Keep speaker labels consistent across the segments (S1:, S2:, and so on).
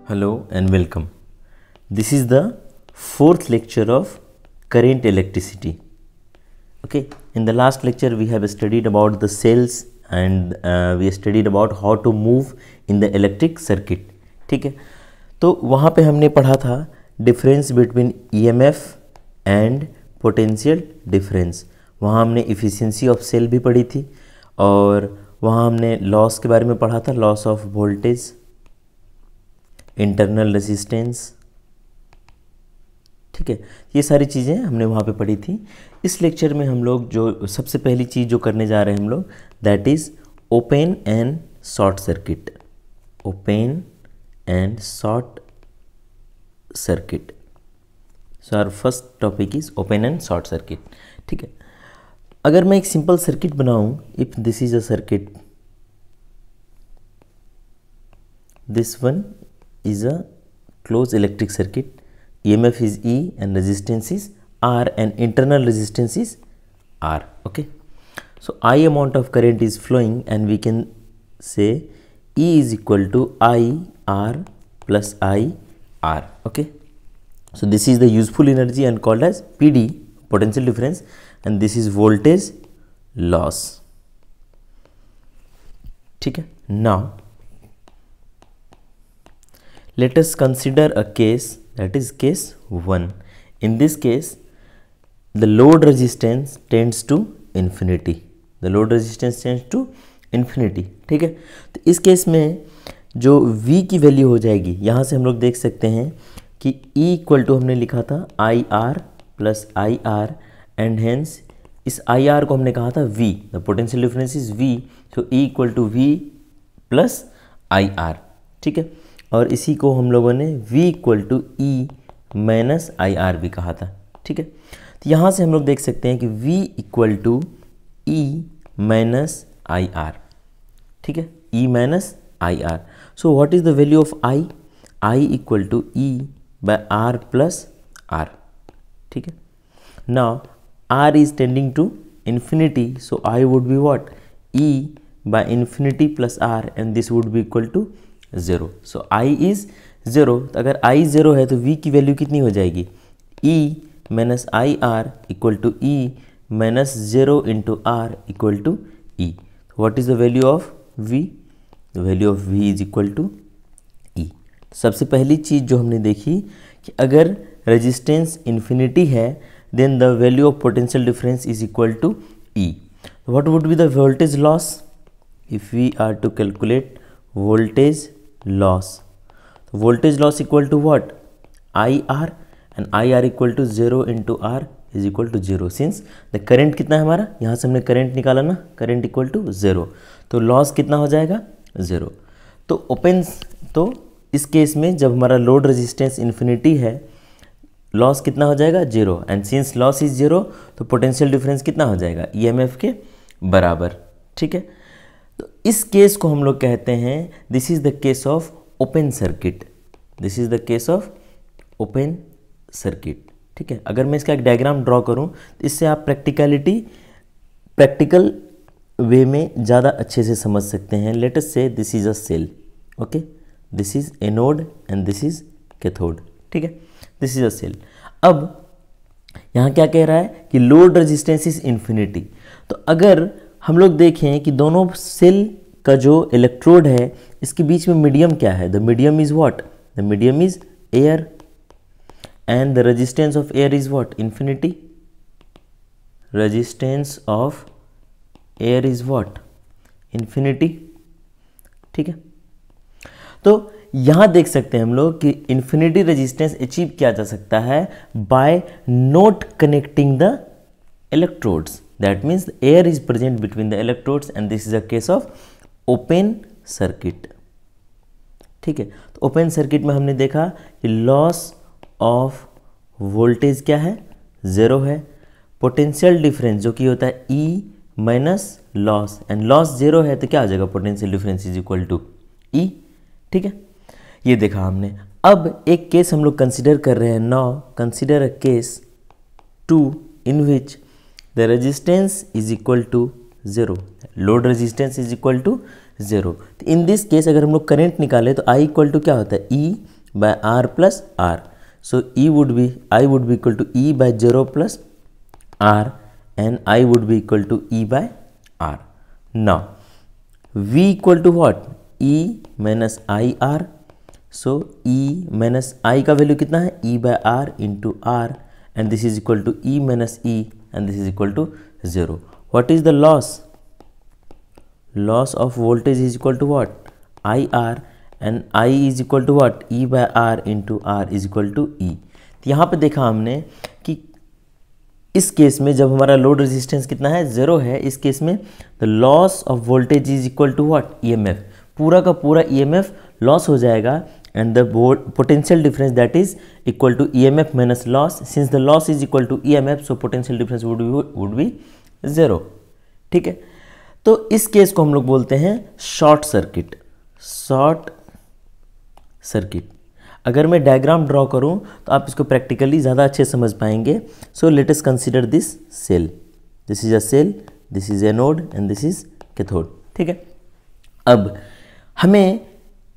S1: Hello and welcome. This is the fourth lecture of current electricity. Okay, in the last lecture we have studied about the cells and we studied about how to move in the electric circuit. ठीक है, तो वहाँ पे हमने पढ़ा था difference between EMF and potential difference. वहाँ हमने इफ़िशियंसी ऑफ सेल भी पढ़ी थी और वहाँ हमने लॉस के बारे में पढ़ा था, loss of voltage, internal resistance. ठीक है, ये सारी चीज़ें हमने वहाँ पे पढ़ी थी. इस लेक्चर में हम लोग जो सबसे पहली चीज़ जो करने जा रहे हैं हम लोग, that is open and short circuit. Open and short circuit. So our first topic is open and short circuit. ठीक है, अगर मैं एक सिंपल सर्किट बनाऊँ, if this is a circuit, this one is a closed electric circuit, EMF is E and resistance is R and internal resistance is R. Okay, so I amount of current is flowing and we can say E is equal to IR plus IR. Okay, so this is the useful energy and called as PD, potential difference, and this is voltage loss. ठीक है, now let us consider a case, that is case 1. In this case the load resistance tends to infinity. The load resistance tends to infinity. ठीक है, तो इस case में जो V की value हो जाएगी, यहाँ से हम लोग देख सकते हैं कि E इक्वल टू हमने लिखा था IR plus IR and hence इस IR को हमने कहा था V, the potential difference is V, so E equal to V plus IR. ठीक है, और इसी को हम लोगों ने V equal to E minus IR भी कहा था. ठीक है, तो यहाँ से हम लोग देख सकते हैं कि V equal to E minus IR. ठीक है, E minus IR. So what is the value of I? I equal to E by R plus R. ठीक है, now R is tending to infinity, so I would be what? E by infinity plus R and this would be equal to 0. So I is 0. तो अगर I 0 है तो V की value कितनी हो जाएगी? E minus IR equal to E minus 0 into R equal to E. What is the value of V? The value of V is equal to E. सबसे पहली चीज़ जो हमने देखी कि अगर रेजिस्टेंस इन्फिनिटी है then the value of potential difference is equal to E. What would be the voltage loss if we are to calculate voltage loss? Voltage loss equal to what? IR and IR equal to 0 into R is equal to 0. Since the current कितना है हमारा, यहाँ से हमने current निकाला ना, current equal to 0, तो loss कितना हो जाएगा? 0. तो ओपन, तो इस केस में जब हमारा लोड रेजिस्टेंस इन्फिनिटी है, लॉस कितना हो जाएगा? 0. एंड सिंस लॉस इज 0 तो पोटेंशियल डिफरेंस कितना हो जाएगा? EMF के बराबर. ठीक है, तो इस केस को हम लोग कहते हैं this is the case of open circuit. This is the case of open circuit. ठीक है, अगर मैं इसका एक डायग्राम ड्रॉ करूं तो इससे आप प्रैक्टिकल वे में ज़्यादा अच्छे से समझ सकते हैं. Let us say this is a cell. Okay, this is anode and this is cathode. ठीक है, दिस इज अ सेल. अब यहाँ क्या कह रहा है कि लोड रेजिस्टेंस इज इन्फिनिटी. तो अगर हम लोग देखें कि दोनों सेल का जो इलेक्ट्रोड है इसके बीच में मीडियम क्या है? The medium is what? The medium is air and the resistance of air is what? Infinity. Resistance of air is what? Infinity. ठीक है, तो यहां देख सकते हैं हम लोग कि इन्फिनिटी रेजिस्टेंस अचीव किया जा सकता है by not connecting the electrodes. That means the air is present between the electrodes and this is a case of open circuit. ठीक है, तो ओपन सर्किट में हमने देखा कि लॉस ऑफ वोल्टेज क्या है? 0 है. पोटेंशियल डिफरेंस जो कि होता है E minus loss, and loss 0 है तो क्या हो जाएगा? Potential difference is equal to E. ठीक है, ये देखा हमने. अब एक केस हम लोग कंसिडर कर रहे हैं. Now consider a case 2 in which the resistance is equal to 0, load resistance is equal to 0. तो इन दिस केस अगर हम लोग करंट निकालें तो I इक्वल टू क्या होता है? E by R plus R. So I would be equal to E by 0 plus R, and I would be equal to E by R. Now V equal to what? E minus IR. So E minus I का value कितना है? E by R into R, and this is equal to E minus E, and this is equal to 0. What is the loss? Loss of voltage is equal to what? IR, and I is equal to what? E by R into R is equal to E. तो यहाँ पे देखा हमने कि इस case में जब हमारा लोड रेजिस्टेंस कितना है? 0 है, इस केस में the loss of voltage is equal to what? EMF. पूरा का पूरा EMF लॉस हो जाएगा, and the potential difference that is equal to EMF minus loss. Since the loss is equal to EMF, so potential difference would be 0. ठीक है, तो इस case को हम लोग बोलते हैं शॉर्ट सर्किट. Short circuit. अगर मैं डायग्राम ड्रॉ करूं तो आप इसको प्रैक्टिकली ज़्यादा अच्छे समझ पाएंगे. So let us consider this cell. This is a cell, this is anode and this is cathode. ठीक है, अब हमें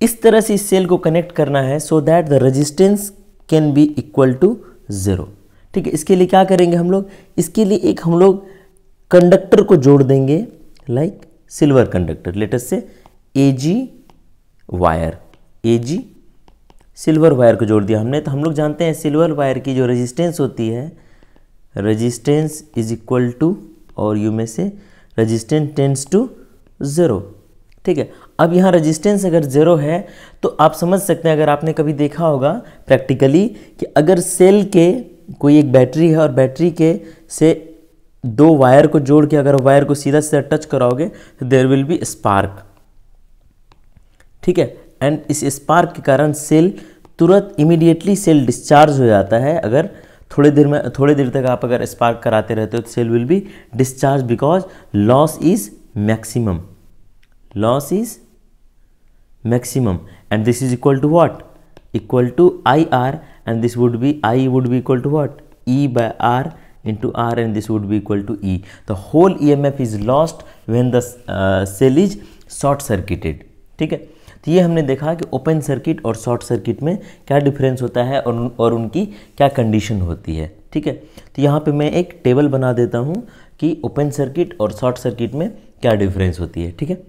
S1: इस तरह से इस सेल को कनेक्ट करना है so that the resistance can be equal to 0. ठीक है, इसके लिए क्या करेंगे हम लोग? इसके लिए एक हम लोग कंडक्टर को जोड़ देंगे, like silver conductor. Late us से AG wire. AG silver wire को जोड़ दिया हमने. तो हम लोग जानते हैं सिल्वर वायर की जो रेजिस्टेंस होती है, रेजिस्टेंस इज इक्वल टू, और यू में से रेजिस्टेंस टेंड्स टू 0. ठीक है, अब यहाँ रेजिस्टेंस अगर 0 है तो आप समझ सकते हैं, अगर आपने कभी देखा होगा प्रैक्टिकली, कि अगर सेल के कोई एक बैटरी है और बैटरी के से 2 वायर को जोड़ के अगर वायर को सीधा सीधा टच कराओगे तो देयर विल बी स्पार्क. ठीक है, एंड इस स्पार्क के कारण सेल तुरंत इमीडिएटली सेल डिस्चार्ज हो जाता है. अगर थोड़ी देर तक आप अगर स्पार्क कराते रहते हो तो cell will be discharge because loss is maximum. Loss is maximum, and this is equal to what? Equal to IR, and this would be I would be equal to what? E by R into R, and this would be equal to E. The whole EMF is lost when the cell is short circuited. ठीक है, तो ये हमने देखा कि open circuit और short circuit में क्या डिफरेंस होता है और उनकी क्या कंडीशन होती है. ठीक है, तो यहाँ पे मैं एक टेबल बना देता हूँ कि ओपन सर्किट और शॉर्ट सर्किट में क्या डिफरेंस होती है. ठीक है,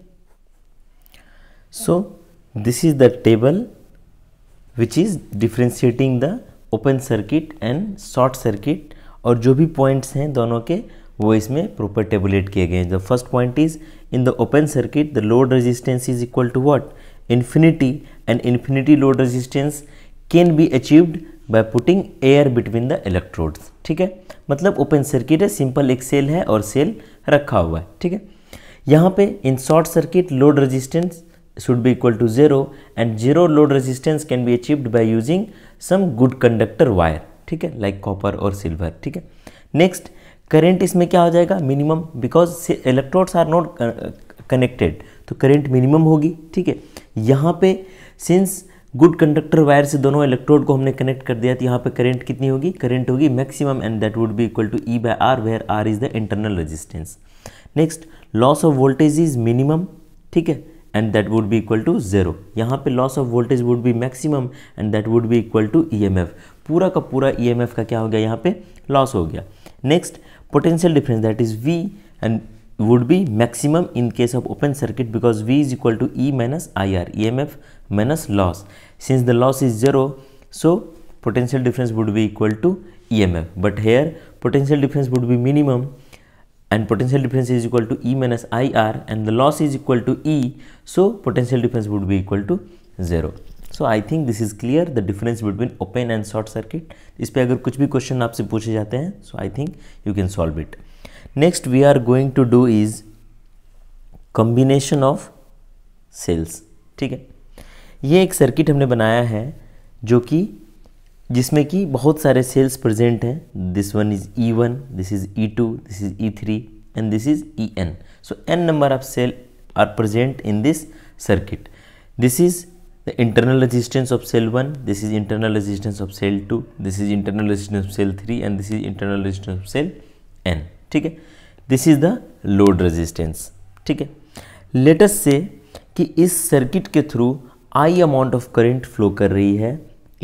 S1: so this is the table which is differentiating the open circuit and short circuit, और जो भी पॉइंट्स हैं दोनों के वो इसमें प्रॉपर टेबुलेट किए गए हैं. The first point is in the open circuit the load resistance is equal to what? Infinity, and infinity load resistance can be achieved by putting air between the electrodes. ठीक है, मतलब open circuit है, simple एक cell है और cell रखा हुआ है. ठीक है, यहाँ पे in short circuit load resistance should be equal to 0, and 0 load resistance can be achieved by using some good conductor wire. ठीक है, like copper और silver. ठीक है, नेक्स्ट करंट इसमें क्या हो जाएगा? Minimum, because electrodes are not connected, तो करंट मिनिमम होगी. ठीक है, यहाँ पे सिंस गुड कंडक्टर वायर से दोनों इलेक्ट्रोड को हमने कनेक्ट कर दिया तो यहाँ पे करंट कितनी होगी? करंट होगी maximum, and that would be equal to E by R, where R is the internal resistance. Next loss of voltage is minimum. ठीक है, and that would be equal to 0. यहाँ पे loss of voltage would be maximum, and that would be equal to EMF. पूरा का पूरा EMF का क्या हो गया? यहाँ पे loss हो गया. Next potential difference, that is V, and would be maximum in case of open circuit because V is equal to E minus IR, EMF minus loss. Since the loss is 0, so potential difference would be equal to EMF. But here potential difference would be minimum, and potential difference is equal to E minus IR, and the loss is equal to E, so potential difference would be equal to 0. So I think this is clear, the difference between open and short circuit. इस पे अगर कुछ भी question आपसे पूछे जाते हैं so I think you can solve it. Next we are going to do is combination of cells. ठीक है, ये एक सर्किट हमने बनाया है जो कि जिसमें कि बहुत सारे सेल्स प्रेजेंट हैं. This one is E1, this is E2, this is E3 and this is En. So n number of cell are present in this circuit. This is the internal resistance of cell 1, this is internal resistance of cell 2, this is internal resistance of cell 3 and this is internal resistance of cell N. ठीक है, this is the load resistance. ठीक है, late us से कि इस circuit के through I amount of current flow कर रही है.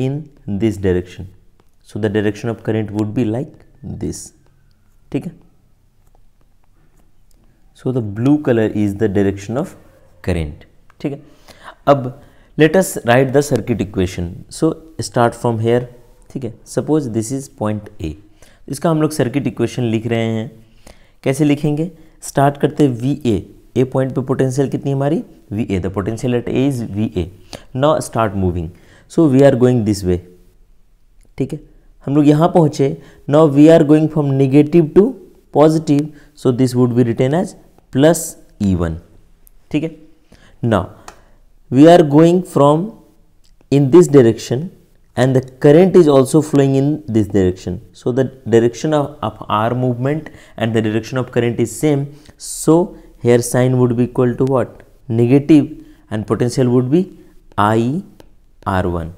S1: in this direction. So the direction of current would be like this. ठीक है. So the blue color is the direction of current. ठीक है. अब let us write the circuit equation. So start from here. ठीक है. Suppose this is point A. इसका हम लोग सर्किट इक्वेशन लिख रहे हैं. कैसे लिखेंगे? स्टार्ट करते हैं VA. ए पॉइंट पे पोटेंशियल कितनी हमारी? VA. The potential at A is VA. Now start moving. So we are going this way. ठीक है. हम लोग यहाँ पहुँचे. Now we are going from negative to positive. So this would be written as plus E1. ठीक है. Now we are going from in this direction and the current is also flowing in this direction. So the direction of our movement and the direction of current is same. So here sign would be equal to what? Negative, and potential would be IR1.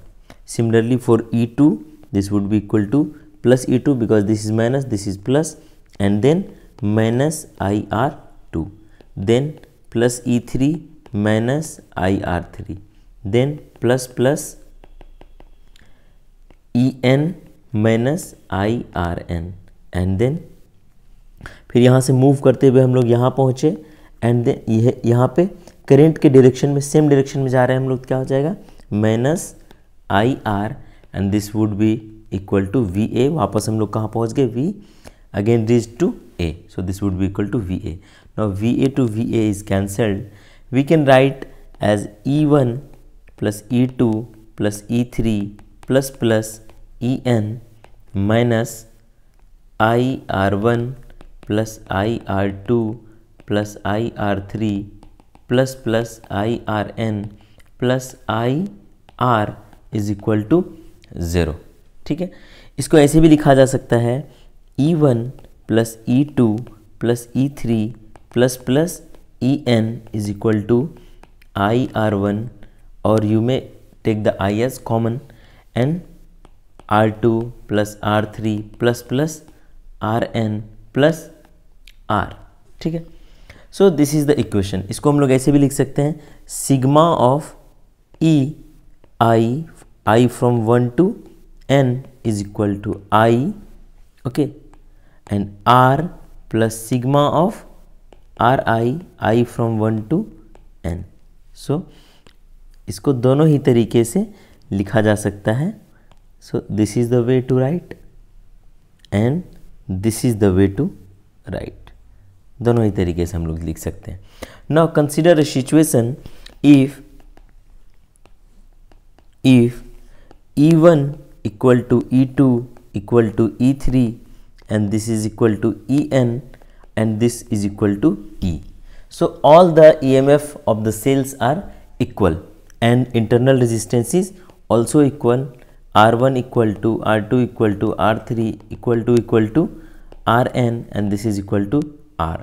S1: Similarly for E2, this would be equal to plus E2 because this is minus, this is plus, and then minus IR2. Then plus E3 minus IR3. Then plus En minus IRN. And then फिर यहाँ से move करते हुए हम लोग यहाँ पहुँचे. And then यह यहाँ पे करेंट के डायरेक्शन में, सेम डायरेक्शन में जा रहे हैं हम लोग. क्या हो जाएगा? Minus IR, and this would be equal to VA. वापस हम लोग कहाँ पहुँच गए? V again reach to A. So this would be equal to VA. Now VA to VA is cancelled. We can write as E1 plus E2 plus E3 plus En minus IR1 plus IR2 plus IR3 plus IRN plus IR is equal to 0. ठीक है. इसको ऐसे भी लिखा जा सकता है E1 plus E2 plus E3 plus En is equal to IR1, और you may take the I as common, and R2 plus R3 plus RN plus R. ठीक है. So this is the equation. इसको हम लोग ऐसे भी लिख सकते हैं sigma of I from 1 to N is equal to I. Okay. And R plus sigma of I from 1 to N. So इसको दोनों ही तरीके से लिखा जा सकता है. So this is the way to write and this is the way to write. दोनों ही तरीके से हम लोग लिख सकते हैं. Now consider a situation if E1 equal to E2 equal to E3 and this is equal to En and this is equal to E. So all the EMF of the cells are equal and internal resistance is also equal. R1 equal to R2 equal to R3 equal to Rn and this is equal to R.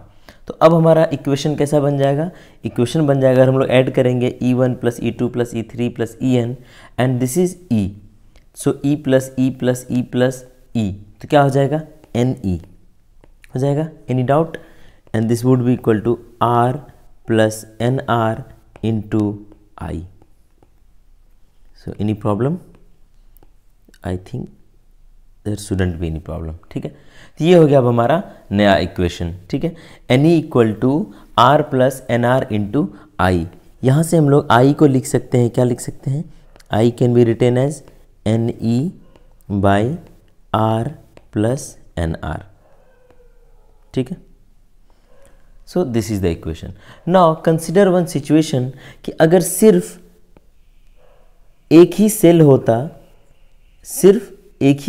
S1: तो अब हमारा equation कैसा बन जाएगा? Equation बन जाएगा, हम लोग ऐड करेंगे E1 plus E2 plus E3 plus En and this is E. So E plus E plus E plus E, तो क्या हो जाएगा? Ne हो जाएगा. Any doubt? And this would be equal to R plus NR into I. So any problem? I think there shouldn't be any problem. ठीक है. तो ये हो गया अब हमारा नया इक्वेशन. ठीक है. NE equal to R plus NR into I. यहाँ से हम लोग I को लिख सकते हैं. क्या लिख सकते हैं? I can be written as NE by R plus NR. ठीक है. So this is the equation. Now consider one situation कि अगर सिर्फ एक ही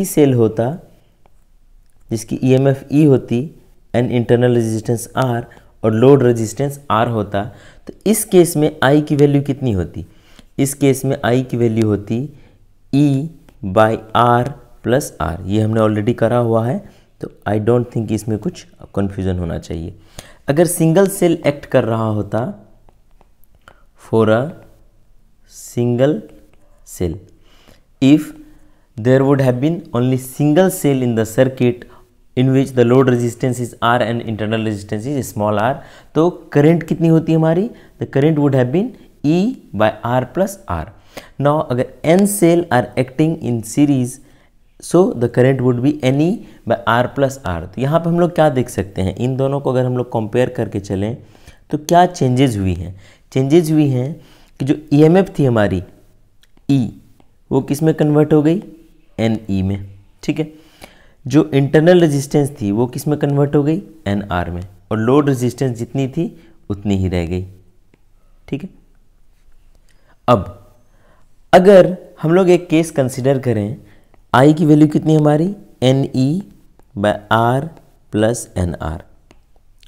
S1: सेल होता, जिसकी EMF E होती एंड इंटरनल रेजिस्टेंस R और लोड रेजिस्टेंस R होता, तो इस केस में I की वैल्यू कितनी होती? इस केस में I की वैल्यू होती E by R plus R. ये हमने ऑलरेडी करा हुआ है, तो आई डोंट थिंक इसमें कुछ कन्फ्यूजन होना चाहिए. अगर सिंगल सेल एक्ट कर रहा होता, for a single cell, if there would have been only single cell in the circuit in which the load resistance is R and internal resistance is small r, तो current कितनी होती है हमारी? The current would have been E by R plus R. Now अगर n cell are acting in series, so the current would be NE by R plus R। तो यहाँ पे हम लोग क्या देख सकते हैं, इन दोनों को अगर हम लोग कंपेयर करके चलें तो क्या चेंजेस हुई हैं। चेंजेस हुई हैं कि जो EMF थी हमारी E, वो किस में कन्वर्ट हो गई, NE में, ठीक है। जो इंटरनल रेजिस्टेंस थी वो किस में कन्वर्ट हो गई, NR में, और लोड रेजिस्टेंस जितनी थी उतनी ही रह गई, ठीक है। अब अगर हम लोग एक केस कंसिडर करें, I की वैल्यू कितनी हमारी, NE by R plus NR।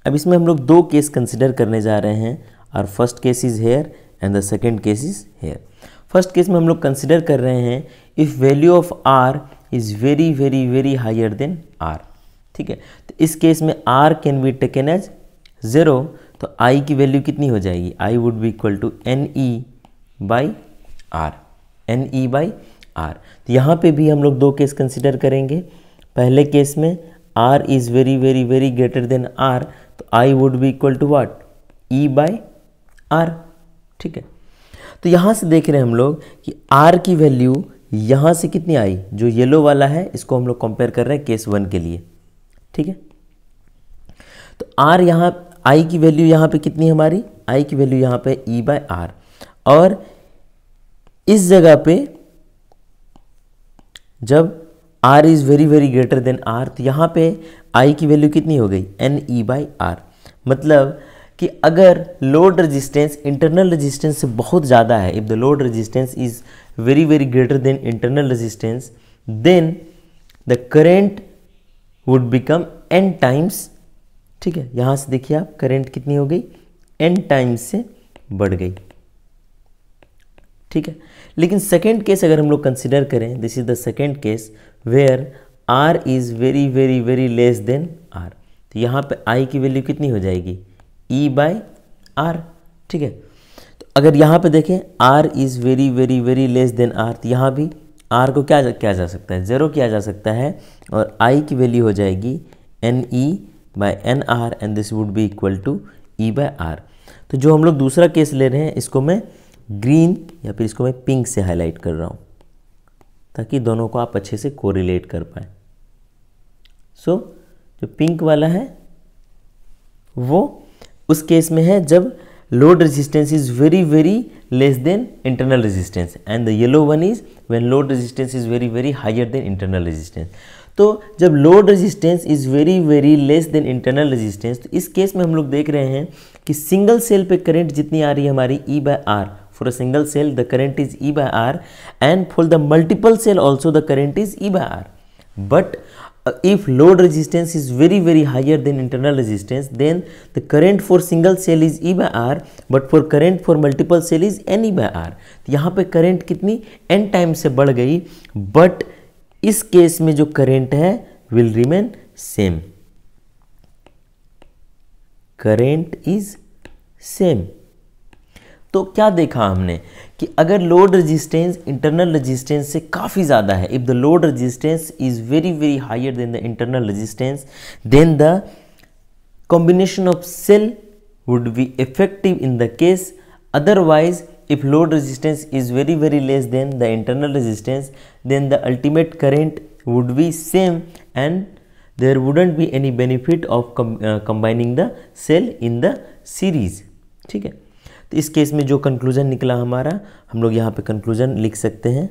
S1: अब इसमें हम लोग दो केस कंसिडर करने जा रहे हैं, और first case is here and the second case is here. First case में हम लोग कंसिडर कर रहे हैं if value of R is very very very higher than R, ठीक है। तो इस केस में R can be taken as 0, तो I की वैल्यू कितनी हो जाएगी, I would be equal to NE by R, NE by R। तो यहाँ पे भी हम लोग दो केस कंसिडर करेंगे। पहले केस में R is very very very greater than R, तो I would be equal to what, E by R, ठीक है। तो यहाँ से देख रहे हैं हम लोग कि R की वैल्यू यहाँ से कितनी आई, जो येलो वाला है इसको हम लोग कंपेयर कर रहे हैं केस 1 के लिए, ठीक है। तो R यहाँ I की वैल्यू यहाँ पे कितनी हमारी, I की वैल्यू यहाँ पे E बाय R, और इस जगह पे जब R is very very greater than R, तो यहाँ पे I की वैल्यू कितनी हो गई, NE बाई R। मतलब कि अगर लोड रेजिस्टेंस इंटरनल रेजिस्टेंस से बहुत ज़्यादा है, if the load resistance is very very greater than internal resistance, then the current would become N times, ठीक है। यहाँ से देखिए आप, करेंट कितनी हो गई, N टाइम्स से बढ़ गई, ठीक है। लेकिन सेकेंड केस अगर हम लोग कंसिडर करें, this is the second case where R is very very very less than R, तो यहाँ पे I की वैल्यू कितनी हो जाएगी, E बाई R, ठीक है। तो अगर यहाँ पे देखें R is very very very less than R, तो यहाँ भी R को क्या किया जा सकता है, 0 किया जा सकता है, और I की वैल्यू हो जाएगी NE by NR, and this would be equal to E by R। तो जो हम लोग दूसरा केस ले रहे हैं, इसको मैं ग्रीन या फिर इसको मैं पिंक से हाईलाइट कर रहा हूँ, ताकि दोनों को आप अच्छे से कोरिलेट कर पाए। सो जो पिंक वाला है वो उस केस में है जब load resistance is very very less than internal resistance, and the yellow one is when load resistance is very very higher than internal resistance. तो जब load resistance is very very less than internal resistance, तो इस case में हम लोग देख रहे हैं कि सिंगल सेल पे करंट जितनी आ रही है हमारी E by R, for a single cell the current is E by R, and for the multiple cell also the current is E by R. But if load resistance is very very higher than internal resistance, then the current for single cell is E by R, but for current for multiple cell is NE by R. तो यहाँ पे current कितनी N time से बढ़ गई, but इस case में जो current है will remain same, current is same। तो क्या देखा हमने कि अगर लोड रेजिस्टेंस इंटरनल रेजिस्टेंस से काफ़ी ज़्यादा है, if the load resistance is very very higher than the internal resistance, then the combination of cell would be effective in the case. Otherwise, if load resistance is very very less than the internal resistance, then the ultimate current would be same and there wouldn't be any benefit of combining the cell in the series, ठीक है। तो इस case में जो conclusion निकला हमारा, हम लोग यहाँ पे कंक्लूजन लिख सकते हैं।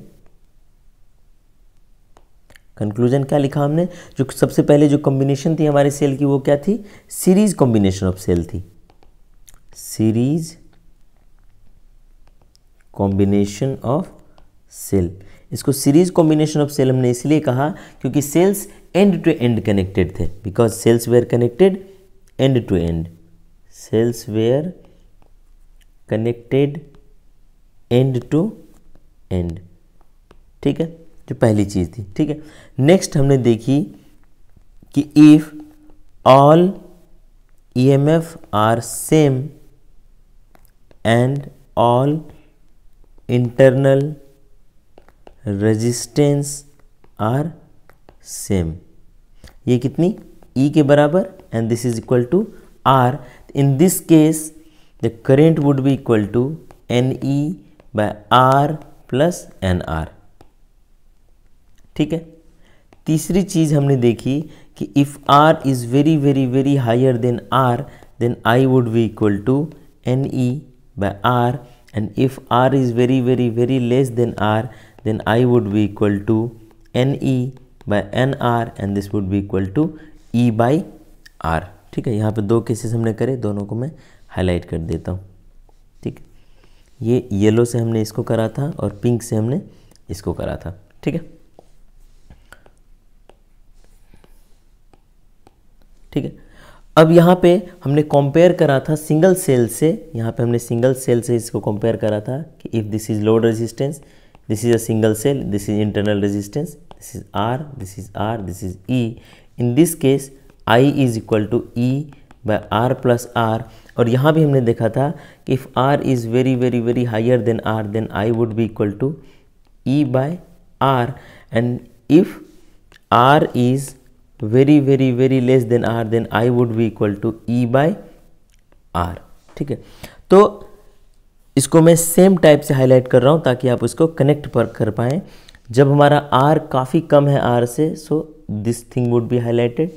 S1: कंक्लूजन क्या लिखा हमने, जो सबसे पहले जो कॉम्बिनेशन थी हमारे सेल की वो क्या थी, सीरीज कॉम्बिनेशन ऑफ सेल थी, सीरीज कॉम्बिनेशन ऑफ सेल। इसको सीरीज कॉम्बिनेशन ऑफ सेल हमने इसलिए कहा क्योंकि cells end to end connected थे, because cells were connected end to end, cells were connected end to end, ठीक है, जो पहली चीज़ थी, ठीक है। नेक्स्ट हमने देखी कि if all EMF are same and all internal resistance are same, ये कितनी E के बराबर, and this is equal to R। In this case the current would be equal to NE by R plus N R. ठीक है। तीसरी चीज़ हमने देखी कि if R is very very very higher than R, then I would be equal to N E by R, and if R is very very very less than R, then I would be equal to N E by N R, and this would be equal to E by R. ठीक है। यहाँ पे दो cases हमने करे, दोनों को मैं हाईलाइट कर देता हूँ। ठीक है। ये येलो से हमने इसको करा था और पिंक से हमने इसको करा था। ठीक है। ठीक है। अब यहाँ पे हमने कंपेयर करा था सिंगल सेल से, यहाँ पे हमने सिंगल सेल से इसको कंपेयर करा था कि if this is load resistance, this is a single cell, this is internal resistance, this is R, this is R, this is E. In this case I is equal to E by R plus R. और यहाँ भी हमने देखा था कि if R is very very very higher than R, then I would be equal to E by R, and if R is very very very less than R, then I would be equal to E by R. ठीक है। तो इसको मैं same type से highlight कर रहा हूँ ताकि आप उसको कनेक्ट पर कर पाएँ। जब हमारा आर काफ़ी कम है आर से, so this thing would be highlighted,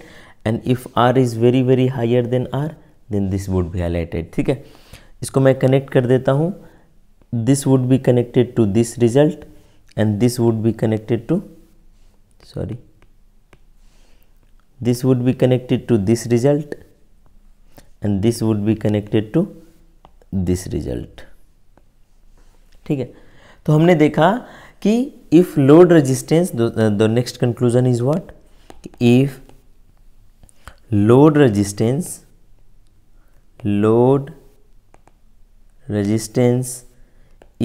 S1: and if R is very very higher than R, then this would be highlighted. ठीक है। इसको मैं कनेक्ट कर देता हूँ। This would be connected to this result, and this would be connected to, sorry, this would be connected to this result, and this would be connected to this result। ठीक है। तो हमने देखा कि if load resistance, the next conclusion is what? If load resistance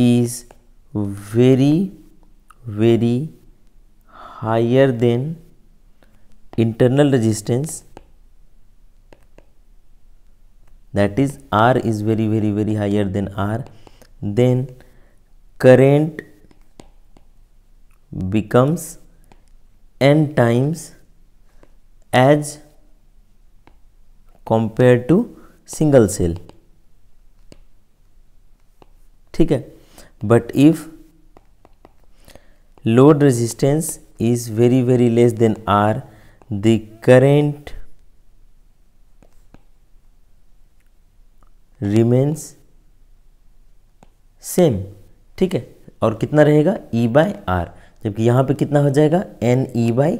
S1: is very very higher than internal resistance, that is R is very very very higher than R, then current becomes n times as compared to single cell। ठीक है। but if load resistance is very very less than R, the current remains same। ठीक है। और कितना रहेगा? E bye are, जबकि यहाँ पे कितना हो जाएगा? N E by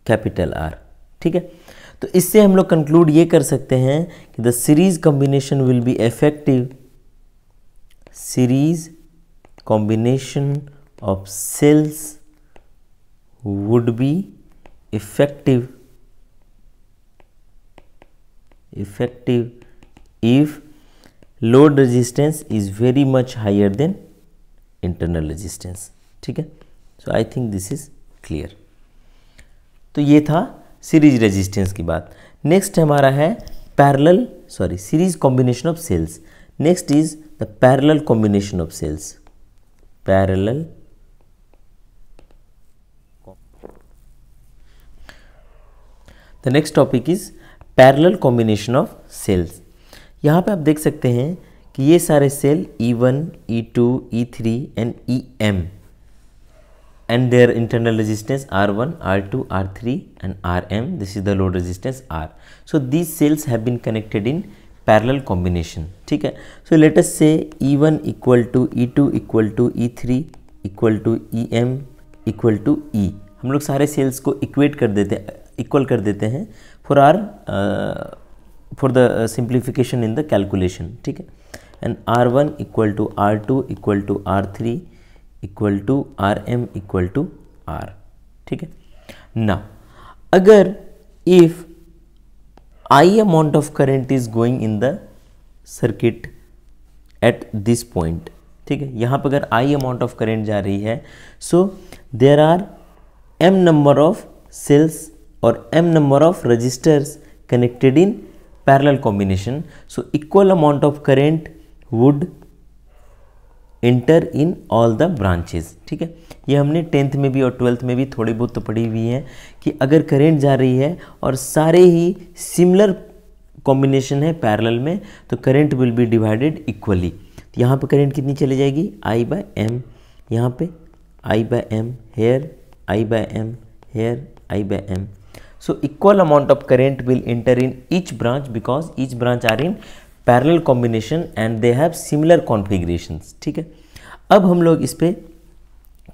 S1: capital R. ठीक है। तो इससे हम लोग कंक्लूड ये कर सकते हैं कि the series combination will be effective, series combination of cells would be effective if load resistance is very much higher than internal resistance। ठीक है। so I think this is clear। तो ये था सीरीज रेजिस्टेंस की बात। Next हमारा है series combination of cells. Next is the parallel combination of cells. Parallel the next topic is parallel combination of cells. यहाँ पे आप देख सकते हैं कि ये सारे cell E1, E2, E3 and EM and their internal resistance R1, R2, R3 and RM. This is the load resistance R. So these cells have been connected in parallel combination। ठीक है। So let us say E1 equal to E2 equal to E3 equal to EM equal to E। हम लोग सारे sales को equate कर देते हैं, equal कर देते हैं for the simplification in the calculation. ठीक है। And R1 equal to R2 equal to R3 equal to RM equal to R। ठीक है। ना अगर if I amount of current is going in the circuit at this point, ठीक है, यहाँ पर अगर I amount of current जा रही है, so there are m number of cells और m number of resistors connected in parallel combination, so equal amount of current would enter in all the branches। ठीक है। ये हमने 10th में भी और 12th में भी थोड़ी बहुत तो पढ़ी हुई है कि अगर करंट जा रही है और सारे ही सिमिलर कॉम्बिनेशन है पैरेलल में, तो current will be divided equally. तो यहाँ पर करंट कितनी चली जाएगी? I/m यहाँ पे I/m, here I/m, here I/m. So equal amount of current will enter in each branch because each branch are in parallel combination and they have similar configurations. ठीक है, अब हम लोग इस पे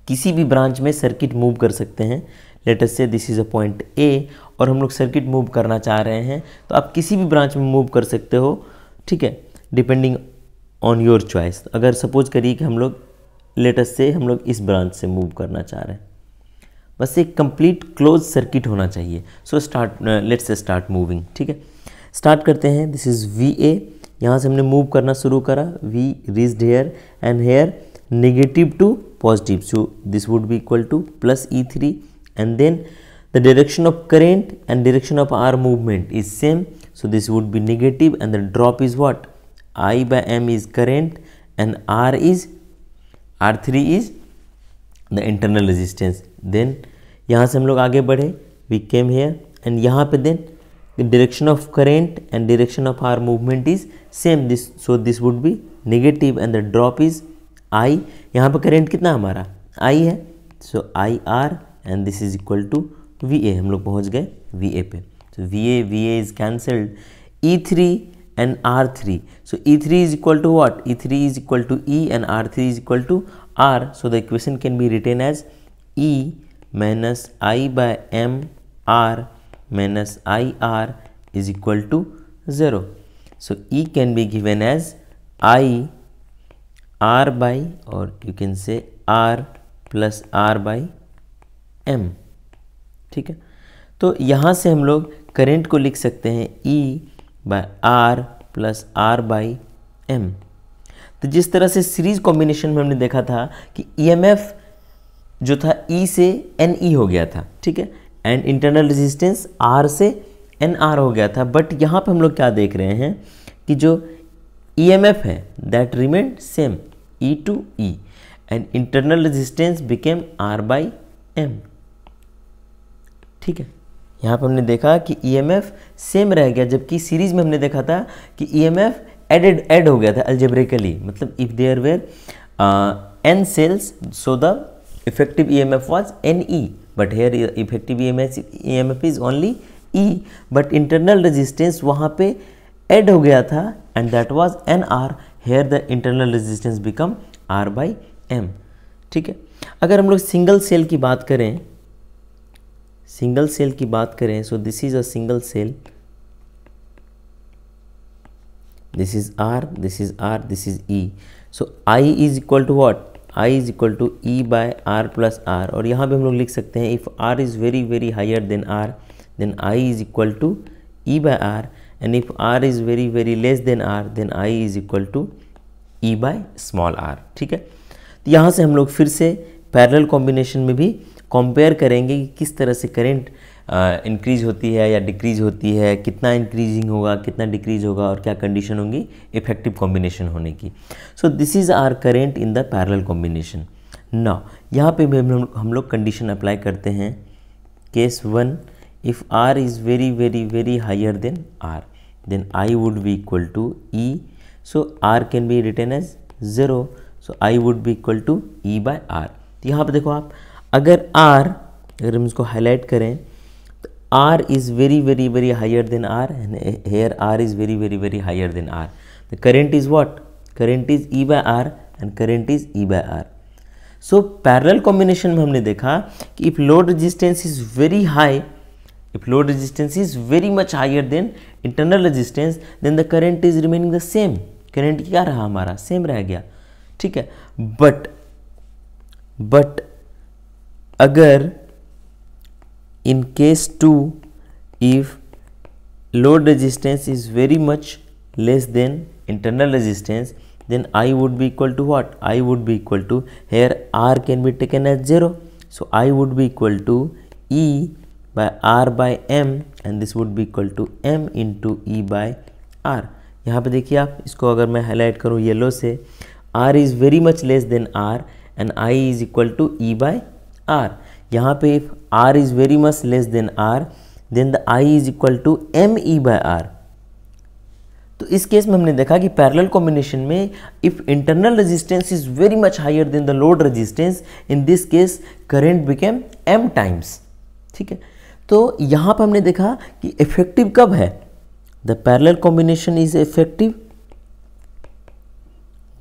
S1: किसी भी ब्रांच में सर्किट मूव कर सकते हैं. Let us say this is a point A और हम लोग सर्किट मूव करना चाह रहे हैं, तो आप किसी भी ब्रांच में मूव कर सकते हो. ठीक है, डिपेंडिंग ऑन योर चॉइस. अगर सपोज करिए कि हम लोग लेट अस से हम लोग इस ब्रांच से मूव करना चाह रहे हैं, बस एक कंप्लीट क्लोज सर्किट होना चाहिए. So let's start moving. ठीक है, स्टार्ट करते हैं. This is VA. यहाँ से हमने मूव करना शुरू करा. V reached here and here negative to positive. So this would be equal to plus E3 and then the direction of current and direction of R movement is same. So this would be negative and the drop is what? I/m is current and R3 is the internal resistance. Then यहाँ से हम लोग आगे बढ़े. We came here and यहाँ पे then the direction of current and direction of R movement is same. So this would be negative and the drop is I. यहाँ पे current कितना हमारा I है. So IR and this is equal to VA. हम लोग पहुँच गए VA पे. So VA is cancelled. E3 and R3. So E3 is equal to what? E3 is equal to E and R3 is equal to R. So the equation can be written as E minus I/m R minus IR is equal to 0. So E can be given as I R by, or you can say R plus R by M. ठीक है, तो यहाँ से हम लोग current को लिख सकते हैं E by R plus R by M. तो जिस तरह से सीरीज कॉम्बिनेशन में हमने देखा था कि EMF जो था E से NE हो गया था. ठीक है, एंड इंटरनल रेजिस्टेंस R से NR हो गया था. बट यहाँ पे हम लोग क्या देख रहे हैं कि जो EMF है that remained same E to E and internal resistance became R by M. ठीक है, यहाँ पर हमने देखा कि EMF सेम रह गया, जबकि सीरीज में हमने देखा था कि EMF ऐड हो गया था अलजेब्रिकली. मतलब if there were N cells so the effective EMF was NE, but here effective EMF is only E. But internal resistance वहाँ पे ऐड हो गया था and that was NR. Here the internal resistance become R by M. ठीक है, अगर हम लोग सिंगल सेल की बात करें, so this is a single cell. This is R, this is R, this is E. So I is equal to what? I is equal to E by R plus R. और यहाँ पे हम लोग लिख सकते हैं if R is very very higher than R then I is equal to E by R, and if R is very very less than R then I is equal to E by small r. ठीक है, तो यहाँ से हम लोग फिर से parallel combination में भी कंपेयर करेंगे कि किस तरह से करंट इंक्रीज होती है या डिक्रीज होती है, कितना इंक्रीजिंग होगा, कितना डिक्रीज होगा और क्या कंडीशन होंगी इफेक्टिव कॉम्बिनेशन होने की. So this is our current in the parallel combination. Now यहाँ पे भी हम लोग कंडीशन अप्लाई करते हैं. Case 1, if R is very very very higher than R then I would be equal to E. So R can be written as 0. So I would be equal to E by R. तो यहाँ पे देखो आप, अगर अगर हम इसको highlight करें तो R is very very very higher than R and here R is very very very higher than R. The current is what? Current is E by R and current is E by R. So parallel combination में हमने देखा कि if load resistance is very high, if load resistance is very much higher than internal resistance, then the current is remaining the same. current क्या रहा हमारा? Same रह गया. ठीक है, बट अगर in case 2 if load resistance is very much less than internal resistance, then I would be equal to what? I would be equal to, here R can be taken as 0. So I would be equal to E by R by M and this would be equal to M into E by R. यहाँ पे देखिए आप, इसको अगर मैं highlight करूँ yellow से, R is very much less than R and I is equal to E by R. यहाँ पे if R is very much less than R then the I is equal to M E by R. तो इस case में हमने देखा कि parallel combination में if internal resistance is very much higher than the load resistance, in this case current became m times. ठीक है, तो यहाँ पर हमने देखा कि इफेक्टिव कब है, the parallel combination is effective,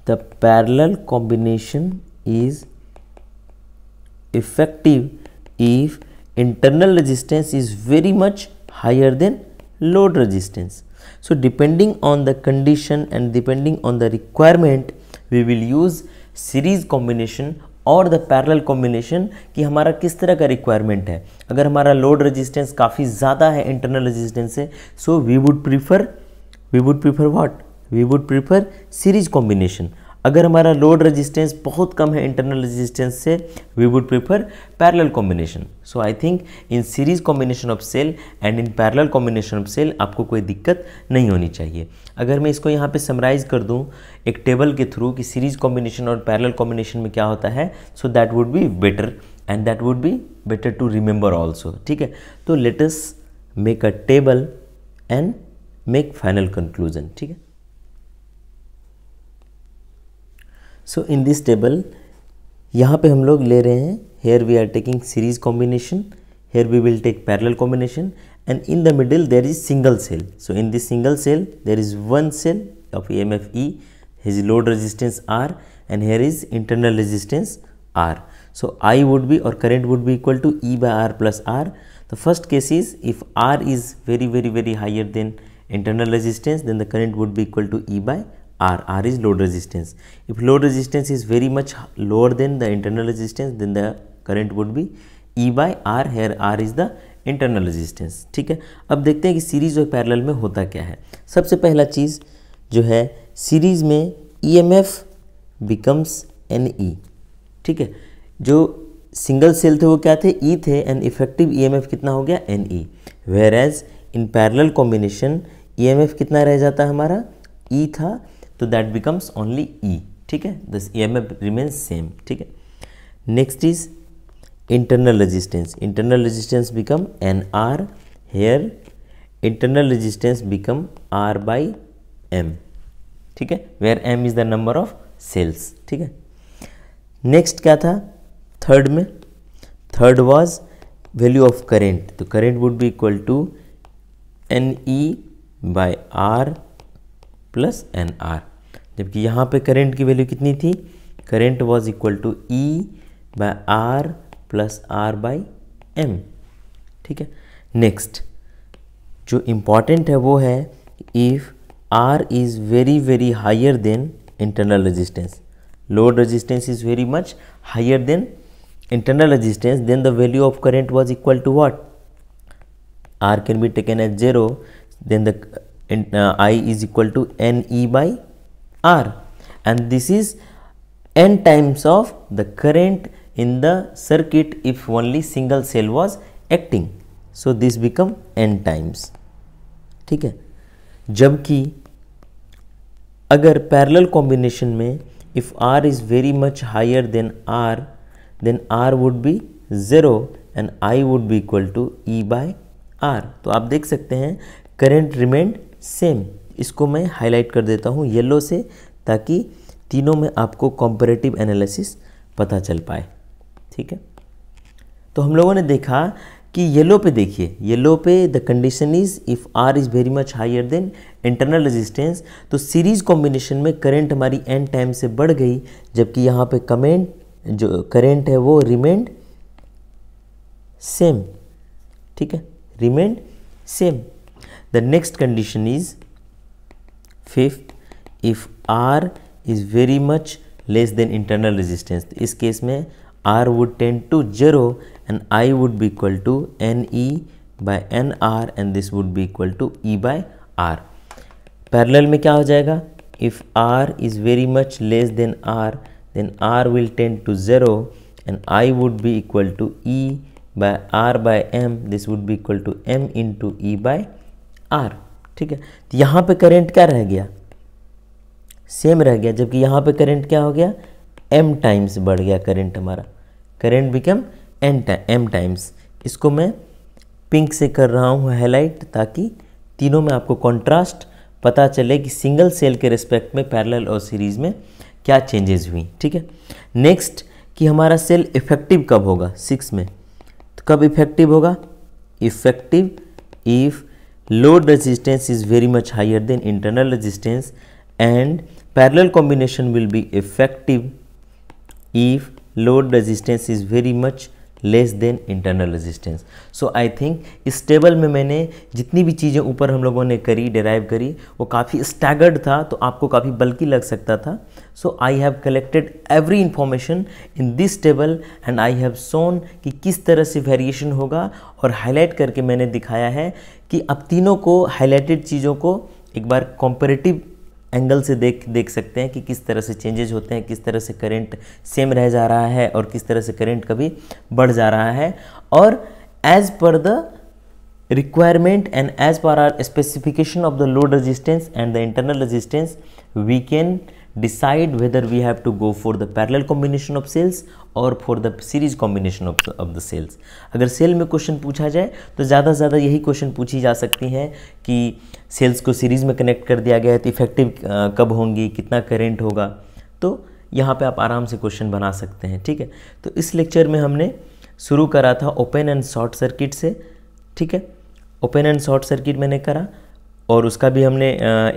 S1: the parallel combination is effective if internal resistance is very much higher than load resistance. So depending on the condition and depending on the requirement, we will use series combination और the parallel combination कि हमारा किस तरह का requirement है। अगर हमारा load resistance काफ़ी ज़्यादा है इंटरनल रेजिस्टेंस से, so we would prefer what, we would prefer series combination. अगर हमारा लोड रेजिस्टेंस बहुत कम है इंटरनल रेजिस्टेंस से, we would prefer parallel combination. So I think in series combination of cell and in parallel combination of cell आपको कोई दिक्कत नहीं होनी चाहिए। अगर मैं इसको यहाँ पे समराइज कर दूँ एक टेबल के थ्रू कि सीरीज कॉम्बिनेशन और पैरेलल कॉम्बिनेशन में क्या होता है, so that would be better and that would be better to remember also. ठीक है, तो let us make a table and make final conclusion. ठीक है, सो इन दिस टेबल यहाँ पे हम लोग ले रहे हैं, here we are taking series combination, here we will take parallel combination and in the middle there is single cell. So in this single cell there is one cell of EMF E, his load resistance R and here is internal resistance R. So I would be or current would be equal to E by R plus R. The first case is if R is very higher than internal resistance, then the current would be equal to E by R. R is load resistance. If load resistance is very much lower than the internal resistance, then the current would be E by R. Here R is the internal resistance. ठीक है, अब देखते हैं कि series और parallel में होता क्या है। सबसे पहला चीज़ जो है, सीरीज में EMF बिकम्स NE। ठीक है, जो सिंगल सेल थे वो क्या थे, E थे एंड इफेक्टिव EMF कितना हो गया, NE। Whereas in parallel combination EMF कितना रह जाता है हमारा, E था, तो दैट बिकम्स ओनली E। ठीक है, दिस EMF रिमेन्स सेम। ठीक है, next is internal resistance. Internal resistance become NR. Here internal resistance become R by M. ठीक है, where M is the number of cells. ठीक है, नेक्स्ट क्या था थर्ड में, third was value of current. तो current would be equal to NE by R plus NR, जबकि यहाँ पे करेंट की वैल्यू कितनी थी, current was equal to E by R plus R by M। ठीक है, नेक्स्ट जो इम्पॉर्टेंट है वो है if R is very higher than internal resistance, load resistance is very much higher than internal resistance, then the value of current was equal to what, R can be taken as 0, then the I is equal to NE by R, and this is n times of the current in the circuit if only single cell was acting, so this become n times। ठीक है, जबकि अगर parallel combination में if R is very much higher than R, then R would be 0 and I would be equal to E by R। तो आप देख सकते हैं करंट रिमेंड सेम। इसको मैं हाईलाइट कर देता हूँ येलो से, ताकि तीनों में आपको कंपैरेटिव एनालिसिस पता चल पाए। ठीक है, तो हम लोगों ने देखा कि येलो पे देखिए, येलो पे the condition is if R is very much higher than internal resistance, तो सीरीज कॉम्बिनेशन में करंट हमारी n टाइम से बढ़ गई, जबकि यहाँ पे जो करंट है वो रिमेंड सेम। ठीक है, remained same. The next condition is fifth, if R is very much less than internal resistance, इस केस में R would tend to 0 and I would be equal to NE by NR and this would be equal to E by R। Parallel में क्या हो जाएगा, if R is very much less than R, then R will tend to 0 and I would be equal to E by R by M, this would be equal to M into E by R। ठीक है, तो यहाँ पे current क्या रह गया, same रह गया, जबकि यहाँ पे करंट क्या हो गया, M टाइम्स बढ़ गया करंट हमारा, करंट बिकम M टाइम्स। इसको मैं पिंक से कर रहा हूँ हाईलाइट, ताकि तीनों में आपको कॉन्ट्रास्ट पता चले कि सिंगल सेल के रिस्पेक्ट में पैरेलल और सीरीज में क्या चेंजेस हुई। ठीक है, नेक्स्ट कि हमारा सेल इफेक्टिव कब होगा 6 में। तो कब इफेक्टिव होगा? Effective if load resistance is very much higher than internal resistance and parallel combination will be effective if load resistance is very much less than internal resistance. So I think इस table में मैंने जितनी भी चीज़ें ऊपर हम लोगों ने करी, डेराइव करी, वो काफ़ी स्टैगर्ड था, तो आपको काफ़ी बल्कि लग सकता था। So I have collected every information in this table and I have shown कि किस तरह से वेरिएशन होगा, और हाईलाइट करके मैंने दिखाया है कि अब तीनों को हाईलाइटेड चीज़ों को एक बार कॉम्परेटिव एंगल से देख सकते हैं कि किस तरह से चेंजेस होते हैं, किस तरह से करंट सेम रह जा रहा है और किस तरह से करंट कभी बढ़ जा रहा है। और as per the requirement and as per our specification of the load resistance and the internal resistance, we can decide whether we have to go for the parallel combination of cells or for the series combination of the cells। अगर cell में question पूछा जाए तो ज़्यादा से ज़्यादा यही question पूछी जा सकती हैं कि सेल्स को सीरीज़ में कनेक्ट कर दिया गया है तो इफेक्टिव कब होंगी, कितना करेंट होगा, तो यहाँ पे आप आराम से क्वेश्चन बना सकते हैं। ठीक है, तो इस लेक्चर में हमने शुरू करा था ओपन एंड शॉर्ट सर्किट से। ठीक है, ओपन एंड शॉर्ट सर्किट मैंने करा और उसका भी हमने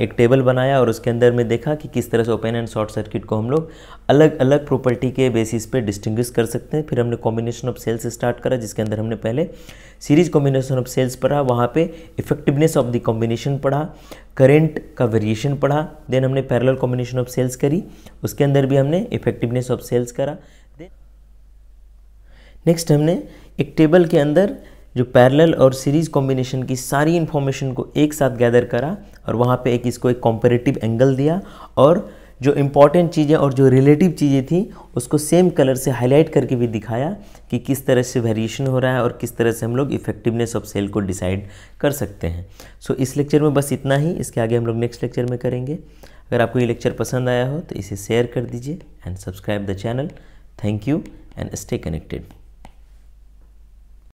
S1: एक टेबल बनाया और उसके अंदर में देखा कि किस तरह से ओपन एंड शॉर्ट सर्किट को हम लोग अलग अलग प्रॉपर्टी के बेसिस पे डिस्टिंग्विश कर सकते हैं। फिर हमने कॉम्बिनेशन ऑफ सेल्स स्टार्ट करा, जिसके अंदर हमने पहले सीरीज कॉम्बिनेशन ऑफ सेल्स पढ़ा, वहाँ पे इफेक्टिवनेस ऑफ द कॉम्बिनेशन पढ़ा, करेंट का वेरिएशन पढ़ा, देन हमने पैरेलल कॉम्बिनेशन ऑफ सेल्स करी, उसके अंदर भी हमने इफेक्टिवनेस ऑफ सेल्स करा। नेक्स्ट हमने एक टेबल के अंदर जो पैरेलल और सीरीज कॉम्बिनेशन की सारी इन्फॉर्मेशन को एक साथ गैदर करा और वहाँ पे इसको एक कॉम्पैरेटिव एंगल दिया, और जो इम्पॉर्टेंट चीज़ें और जो रिलेटिव चीज़ें थी उसको सेम कलर से हाईलाइट करके भी दिखाया कि किस तरह से वेरिएशन हो रहा है और किस तरह से हम लोग इफेक्टिवनेस ऑफ सेल को डिसाइड कर सकते हैं। सो इस लेक्चर में बस इतना ही, इसके आगे हम लोग नेक्स्ट लेक्चर में करेंगे। अगर आपको ये लेक्चर पसंद आया हो तो इसे शेयर कर दीजिए and subscribe the channel. Thank you and stay connected.